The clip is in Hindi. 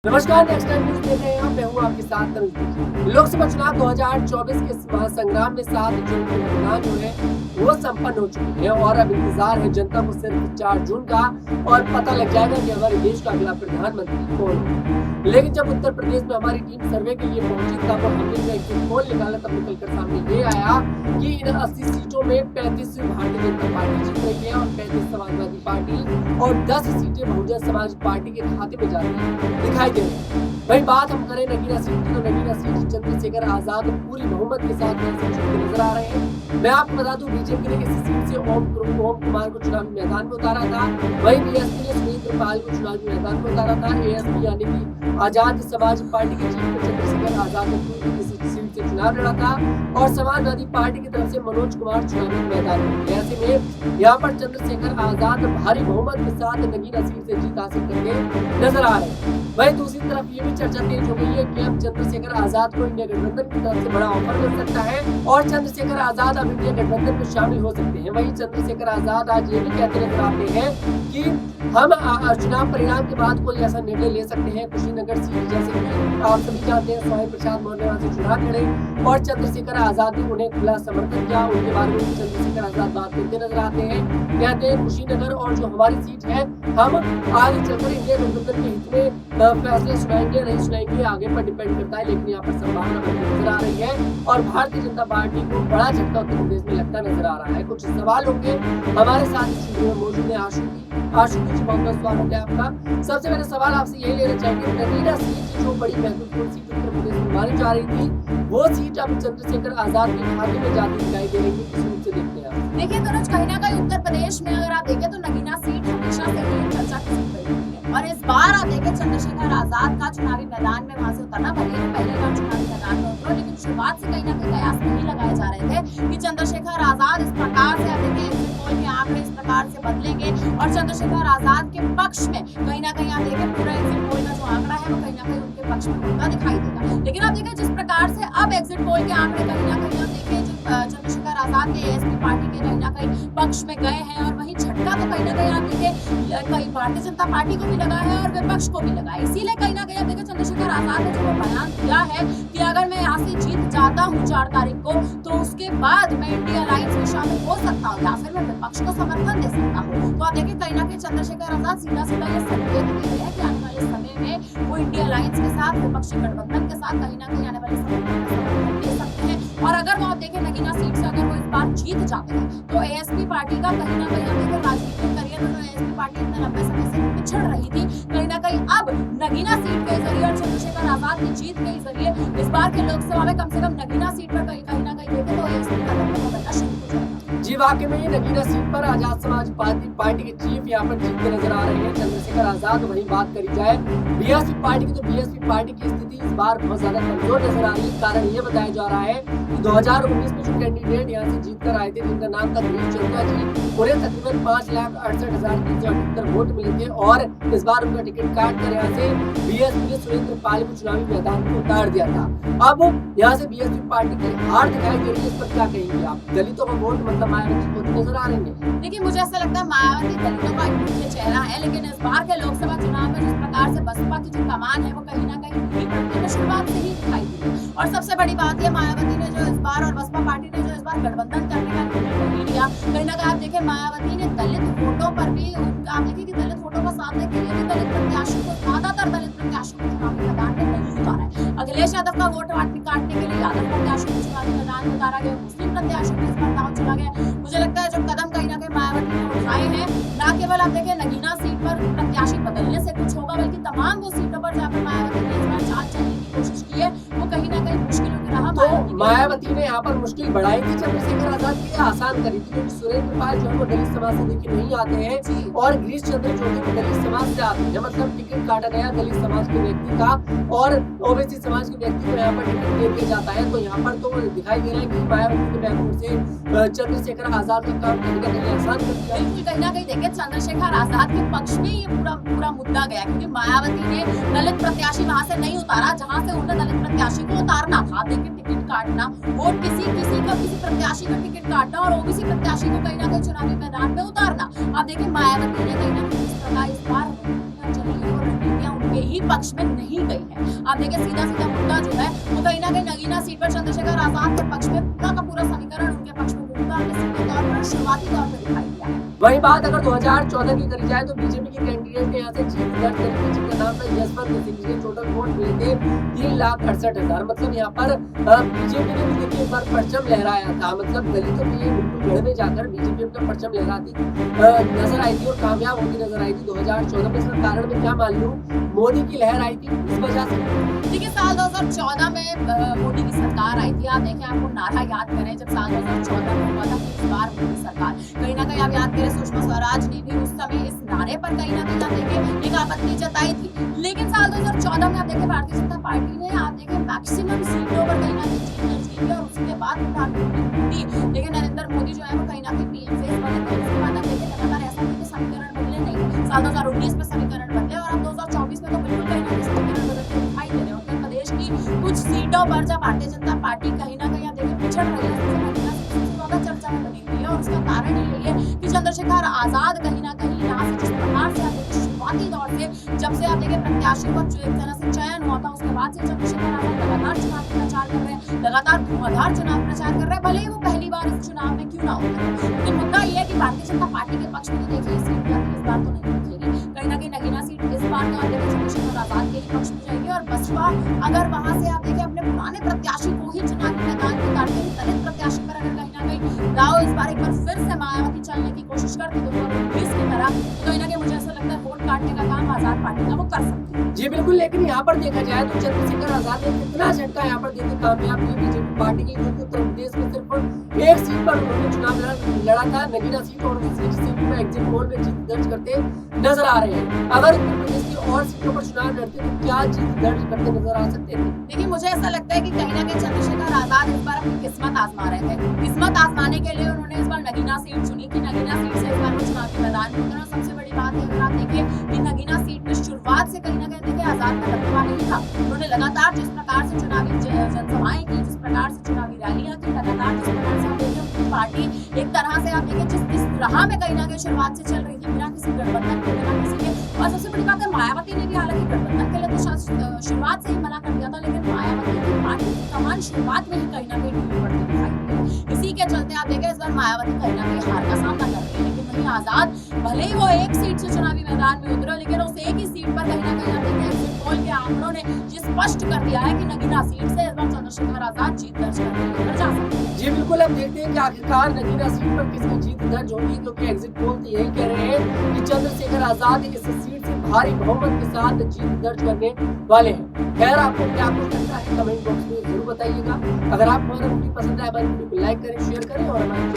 नमस्कार, नेक्स्ट टाइम न्यूज़ देख रहे हैं आप। मैं हूँ आपके साथ तनुज। लोकसभा चुनाव 2024 के इस महासंग्राम में 7 जून की मतगणना जो है वो संपन्न हो चुकी है और अब इंतजार है जनता को सिर्फ 4 जून का और पता लग जाएगा कि हमारे देश का अगला प्रधानमंत्री कौन होगा। लेकिन जब उत्तर प्रदेश में हमारी टीम सर्वे के लिए पहुंची तब हमने जो एग्जिट पोल निकाला तब निकलकर सामने ये आया कि इन 80 सीटों में 35 भारतीय जनता पार्टी जीत रही है और 35 समाजवादी पार्टी और 10 सीटें बहुजन समाज पार्टी के खाते में जाती है दिखाई दे रही है। वही बात हम करें नगीना सीट की तो नगीना सीट चंद्रशेखर आजाद पूरी बहुमत के साथ नजर आ रहे हैं। मैं आपको बता दूं बीजेपी ने इस सीट से ओम कुमार को चुनावी मैदान में उतारा था। वहीं बीएसपी ने सुरेंद्र पाल को चुनावी मैदान में उतारा था। एएसपी यानी कि आजाद समाज पार्टी के चीफ चंद्रशेखर आजाद ने सीट से चुनाव लड़ा था और समाजवादी पार्टी की तरफ से मनोज कुमार चुनावी मैदान में। ऐसे में यहाँ पर चंद्रशेखर आजाद भारी बहुमत के साथ नगीना सीट से जीत हासिल करके नजर आ रहे हैं। वहीं दूसरी तरफ ये भी चर्चा तेज हो गई है कि अब चंद्रशेखर आजाद को इंडिया गठबंधन की तरफ से बड़ा ऑफर मिल सकता है और चंद्रशेखर आजाद अब इंडिया गठबंधन में शामिल हो सकते हैं। वहीं चंद्रशेखर आजाद आज ये भी कहते नजर आते हैं कि हम चुनाव परिणाम के बाद कोई ऐसा निर्णय ले सकते हैं। कुशीनगर सीट जैसे कि आप सभी जानते हैं स्वामी प्रसाद मौर्य वहां से चुनाव लड़े और चंद्रशेखर आजाद ने उन्हें खुला समर्थन किया। उनके बारे में चंद्रशेखर आजाद बात करते नजर आते हैं, कहते हैं कुशीनगर और जो हमारी सीट है हम आगे चलकर इंडिया गठबंधन के हित में फैसले सुनाएंगे नहीं सुनाएंगे आगे पर डिपेंड करता है। लेकिन यहाँ पर संभावना नजर आ रही है और भारतीय जनता पार्टी को बड़ा झटका उत्तर प्रदेश में लगता नजर आ रहा है। कुछ सवाल होंगे हमारे साथ इस वीडियो में मौजूद है आशु जी, बहुत बहुत स्वागत है आपका। सबसे पहले सवाल आपसे यही लेना चाहेंगे, नगीना सीट जो बड़ी महत्वपूर्ण सीट उत्तर प्रदेश में मानी जा रही थी वो सीट अब चंद्रशेखर आजाद के खाते में जाती दिखाई दे रही है, किस रूप से देखते हैं आप? देखिए तनुज, कहीं ना कहीं उत्तर प्रदेश में अगर आप देखें तो नगीना सीट हमेशा से ही चर्चा की सीट रही है और इस बार आप देखें चंद्रशेखर आजाद का चुनावी मैदान में वहां से उतरना, भले ही पहली बार चुनावी मैदान में उतरो, लेकिन शुरुआत से कहीं ना कहीं कयास नहीं लगाए जा रहे थे कि चंद्रशेखर आजाद इस प्रकार से पोल के आंकड़े इस प्रकार से बदलेंगे और चंद्रशेखर आजाद के पक्ष में कहीं ना कहीं आप देखें पूरा एग्जिट पोल का जो आंकड़ा है वो कहीं ना कहीं उनके पक्ष में होता दिखाई देगा। लेकिन आप देखें जिस प्रकार से अब एग्जिट पोल के आंकड़े कहीं ना कहीं आप देखें जो चंद्रशेखर आजाद के एएसपी पार्टी के कहीं ना कहीं पक्ष में गए हैं और वहीं झटका तो कहीं ना कहीं आप देखें कहीं भारतीय जनता पार्टी को भी लगा है और विपक्ष को भी लगा है। इसीलिए कहीं ना कहीं आप देखें चंद्रशेखर आजाद ने जो बयान दिया है कि अगर मैं यहाँ से जीत जाता हूँ 4 तारीख को तो उसके बाद मैं इंडिया अलायंस में शामिल हो सकता हूँ या फिर मैं विपक्ष को समर्थन दे सकता हूँ। तो आप देखिए कहीं ना कहीं चंद्रशेखर आजाद सीधा सीधा ये संकेत दे रहे हैं कि आने वाले समय में वो इंडिया अलायंस के साथ विपक्षी गठबंधन के साथ कहीं ना कहीं आने वाले समय में समर्थन दे सकते हैं। और अगर वो आप देखें नगीना सीट से अगर वो इस बार जीत जाते हैं तो एएसपी पार्टी का कहीं ना कहीं आप देखें राजनीतिक करियर में जो एएसपी पार्टी इतने लंबे समय से पिछड़ रही थी, कहीं ना कहीं अब नगीना सीट के जरिए और चंद्रशेखर आजाद की जीत के जरिए इस बार के लोकसभा में कम से कम नगीना सीट पर कहीं ना कहीं देखें तो एएसपी का दबदबा बनना शुरू हो जाएगा। जी वाकई में ये नगीना सीट पर आजाद समाज पार्टी के चीफ यहाँ पर जीतते नजर आ रहे हैं चंद्रशेखर आजाद। वहीं बात करी जाए बीएसपी पार्टी की तो बीएसपी पार्टी की स्थिति इस बार बहुत ज्यादा कमजोर नजर आ रही है। कारण ये बताया जा रहा है कि 2019 में जो कैंडिडेट यहाँ से जीत कर आए थे जिनका नाम था गिरीश चंद्रा जी, उन्हें तकरीबन 5,68,378 वोट मिले थे और इस बार उनका टिकट काट कर यहाँ से बीएसपी ने सुरेंद्र पाल को चुनावी मैदान में उतार दिया था। अब यहाँ से बीएसपी पार्टी की हार दिखाई दे रही है, इस पर क्या कहेंगे आप? दलितों का वोट मतलब मायावती को नजर आ रही है। देखिए मुझे ऐसा लगता है मायावती दलितों का एक मुख्य चेहरा है, लेकिन इस बार के लोकसभा चुनाव में जिस प्रकार से बसपा की जो कमान है वो कहीं ना कहीं ढीली पड़ने में शुरुआत से ही दिखाई दी। और सबसे बड़ी बात है मायावती ने जो इस बार और बसपा पार्टी ने जो इस बार गठबंधन करने का निर्णय नहीं लिया, कहीं ना कहीं आप देखें मायावती ने दलित वोटों पर भी आप देखिए कि दलित वोटों का सामने के लिए भी दलित प्रत्याशी को ज्यादातर दलित प्रत्याशी को चुनावी मैदान में नहीं उतारा है। अखिलेश यादव का वोट काटने के लिए यादव प्रत्याशी को चुनावी मैदान में उतारा गया, मुस्लिम प्रत्याशी को इस बार दांव चला गया। मुझे लगता है जो कदम कहीं ना कहीं मायावती ने उठाए हैं, न केवल आप देखें नगीना सीट पर प्रत्याशी बदलने से कुछ होगा बल्कि तमाम वो सीटों पर जहाँ पर मायावती ने इस बार चाल चलने की कोशिश की है वो कहीं ना कहीं मुश्किलों की राह मायावती ने यहाँ पर मुश्किल बढ़ाई थी चंद्रशेखर आजाद के लिए, आसान करी थी क्योंकि सुरेंद्र पाल जो है वो दलित समाज से देखिए नहीं आते हैं और गिरीश चंद्र जो है वो दलित समाज से आते हैं। मतलब टिकट काटा गया दलित समाज के व्यक्ति का और ओबीसी समाज के व्यक्ति को यहाँ पर टिकट दे दिया जाता है। तो यहाँ पर तो दिखाई दे रहा है कि मायावती के बैकवर्ड से चंद्रशेखर आजाद का काम कहीं ना कहीं आसान कर दिया। बिल्कुल कहीं ना कहीं देखिए चंद्रशेखर आजाद के पक्ष में ये पूरा मुद्दा गया क्योंकि मायावती ने दलित प्रत्याशी वहां से नहीं उतारा जहां से उन्हें दलित प्रत्याशी को उतारना था। देखिए टिकट काटना, वोट किसी प्रत्याशी का टिकट काटना और ओबीसी प्रत्याशी को कहीं ना कहीं चुनावी मैदान में उतारना। अब देखिए मायावती ने कहीं ना कहीं इस प्रकार इस बार चली है और रणनीतियां उनके ही उन्हीं पक्ष में नहीं गई है। आप देखिए सीधा सीधा मुद्दा जो है वो कहीं ना कहीं नगीना सीट पर चंद्रशेखर आजाद के पक्ष में पूरा का पूरा समीकरण उनके पक्ष में घूमता हमने सीधे तौर पर शुरुआती तौर पर दिखाई दिया है। वही बात अगर 2014 की करी जाए तो बीजेपी के कैंडिडेट ने यहाँ से जीत दर्ज करी थी, जिनका नाम था यशवंत सिंह जी। टोटल वोट मिले थे 3,68,000। मतलब यहाँ पर बीजेपी ने भी देखिए एक बार परचम लहराया था। मतलब दलितों के लिए बिल्कुल गढ़ में जाकर बीजेपी अपना परचम लहराती नजर आई थी और कामयाब होती नजर आई थी 2014 में। इसका कारण में क्या मान लूं, मोदी की लहर आई थी इस वजह से। देखिए साल 2014 में मोदी की सरकार आई थी। आप देखें, आपको नारा याद करें जब साल 2014 में हुआ था कि इस बार मोदी सरकार, कहीं ना कहीं आप याद करें सुषमा स्वराज ने भी उस समय इस नारे पर कहीं ना कहीं आप देखें एक आपत्ति जताई थी। लेकिन साल 2014 में आप देखें भारतीय जनता पार्टी ने आप देखें मैक्सिमम सीटों पर कहीं ना कहीं जीत दर्ज की और उसके बाद प्रधानमंत्री मोदी, देखिए नरेंद्र मोदी जो है वो कहीं ना कहीं पीएम फेस बने थे। उसके बाद आप देखें लगातार ऐसा नहीं कि समीकरण बदले नहीं, साल 2019 में समीकरण बदले और अब 2024 में तो बिल्कुल कहीं ना कहीं समीकरण बदलते दिखाई दे रहे हैं। उत्तर प्रदेश की कुछ सीटों पर जब भारतीय जनता पार्टी कहीं ना कहीं आप देखें पिछड़ रही है, ज्यादा चर्चा में बनी हुई है और उसका कारण यही है कि चंद्रशेखर आजाद कहीं ना कहीं यहाँ से जिस प्रकार से आप देखिए शुरुआती दौर से जब से आप देखें प्रत्याशियों का एक तरह से चयन हुआ था, उसके बाद से चंद्रशेखर आजाद लगातार चुनाव प्रचार कर रहे हैं, लगातार धुआंधार चुनाव प्रचार कर रहे हैं। भले ही वो पहली बार इस चुनाव में क्यों ना हो, लेकिन मुद्दा ये है कि भारतीय जनता पार्टी के पक्ष में तो देखिए सीट इस बार तो नहीं उठेगी। कहीं ना कहीं नगीना सीट इस बार तो आप देखिए चंद्रशेखर आजाद के ही पक्ष में जाएगी और बसपा अगर वहां से आप देखिए अपने पुराने प्रत्याशी को ही चुनावी मैदान में उतारते हुए दलित प्रत्याशी पर अगर कहीं ना कहीं दाव इस बार एक बार फिर से मायावती चलने की कोशिश करती 2019 की तरह, तो कहीं ना कहीं मुझे ऐसा लगता है वोट काटने का काम आजाद पार्टी का वो कर सकती है। जी बिल्कुल, लेकिन यहाँ पर देखा जाए तो चंद्रशेखर आजाद ने कितना झटका यहाँ पर देकर कामयाब हुई बीजेपी पार्टी की, क्योंकि उत्तर प्रदेश में सिर्फ एक सीट पर उन्होंने चुनाव लड़ा था, नगीना सीट, और दूसरी सीट में एग्जिट पोल में जीत दर्ज करते नजर आ रहे हैं। अगर उत्तर प्रदेश की और सीटों पर चुनाव लड़ते तो क्या जीत दर्ज करते नजर आ सकते थे? देखिए मुझे ऐसा लगता है कि कहीं ना कहीं चंद्रशेखर आजाद इस बार अपनी किस्मत आजमा रहे थे। किस्मत आजमाने के लिए उन्होंने इस बार नगीना सीट चुनी कि नगीना सीट से इस बार वो चुनावी मैदान में उतरे। सबसे बड़ी बात है अगर आप देखिए कि नगीना सीट में शुरुआत से कहीं ना कहीं देखिए आजाद का दबदबा नहीं था। उन्होंने लगातार जिस प्रकार से चुनावी जनसभाएं की, जिस प्रकार से चुनावी रैलियां की, लगातार जिस प्रकार से आप देखिए उनकी पार्टी एक तरह से आप देखिए जिस राह में कहीं ना कहीं शुरुआत से चल रही थी बिना किसी गठबंधन के, बिना किसी के, और सबसे बड़ी बात है मायावती ने भी हालांकि गठबंधन के लिए तो शुरुआत से ही मना कर दिया था, लेकिन मायावती की पार्टी की कमान शुरुआत में ही कहीं ना कहीं ढीली पड़ती दिखाई दी। इसी के चलते आप देखें इस बार मायावती कहीं ना कहीं हार का सामना कर रही है। लेकिन वहीं आजाद भले ही वो एक सीट से चुनावी मैदान में उतरे, लेकिन उस एक ही सीट पर कहीं ना कहीं आप देखें एग्जिट पोल के आंकड़ों ने ये स्पष्ट कर दिया है कि नगीना सीट से इस बार चंद्रशेखर आजाद जीत दर्ज करके जा सकते हैं। जी बिल्कुल, अब देखते हैं कि आखिरकार नगीना सीट पर किसकी जीत दर्ज होगी, क्योंकि एग्जिट पोल तो यही कह रहे हैं कि चंद्रशेखर आजाद इस सीट से भारी बहुमत के साथ जीत दर्ज करने वाले हैं। खैर, आपको क्या कुछ लगता है कमेंट बॉक्स में जरूर बताइएगा। अगर आपको हमारा वीडियो पसंद आए हमारे वीडियो को लाइक करें, शेयर करें और हमारे